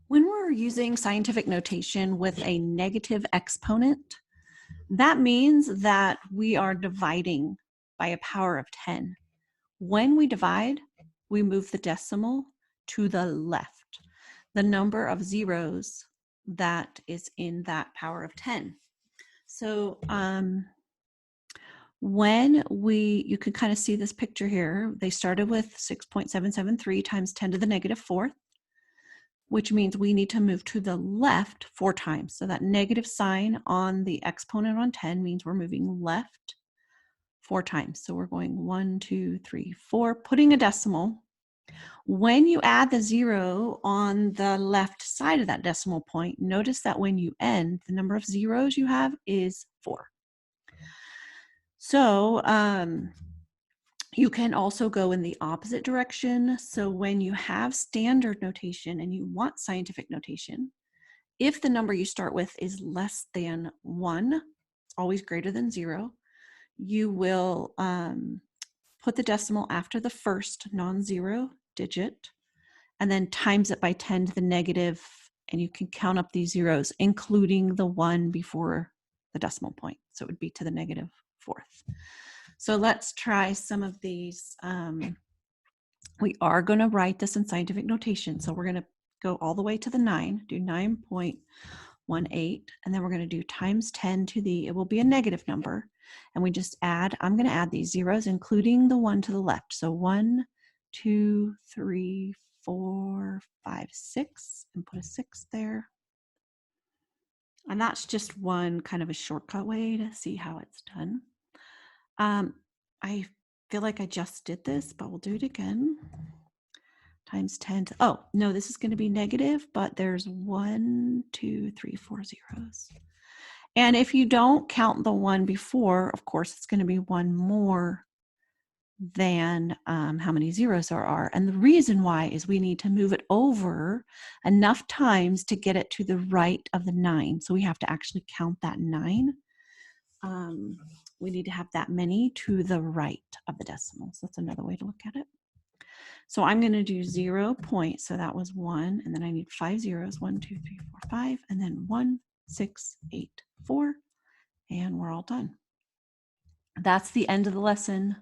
When we're using scientific notation with a negative exponent, that means that we are dividing by a power of 10. When we divide, we move the decimal to the left, the number of zeros that is in that power of 10. So you can kind of see this picture here. They started with 6.773 times 10 to the negative fourth, which means we need to move to the left 4 times. So that negative sign on the exponent on 10 means we're moving left 4 times. So we're going 1, 2, 3, 4, putting a decimal. When you add the 0 on the left side of that decimal point, notice that when you end, the number of zeros you have is 4. So you can also go in the opposite direction. So when you have standard notation and you want scientific notation, if the number you start with is less than 1, it's always greater than 0, you will put the decimal after the first non-zero digit and then times it by 10 to the negative, and you can count up these zeros, including the 1 before the decimal point. So it would be to the negative fourth. So let's try some of these. We are going to write this in scientific notation. So we're going to go all the way to the 9, do 9.18, and then we're going to do times 10 to the, it will be a negative number. And we just add, I'm going to add these zeros, including the 1 to the left. So 1, 2, 3, 4, 5, 6, and put a 6 there. And that's just one kind of a shortcut way to see how it's done. I feel like I just did this, but we'll do it again. Times 10 to, oh, no, this is going to be negative, but there's 1, 2, 3, 4 zeros. And if you don't count the 1 before, of course, it's going to be 1 more than how many zeros there are. And the reason why is we need to move it over enough times to get it to the right of the 9. So we have to actually count that 9. We need to have that many to the right of the decimal. So that's another way to look at it. So I'm going to do 0 point. So that was 1. And then I need 5 zeros. 1, 2, 3, 4, 5. And then 1, 6, 8, 4. And we're all done. That's the end of the lesson.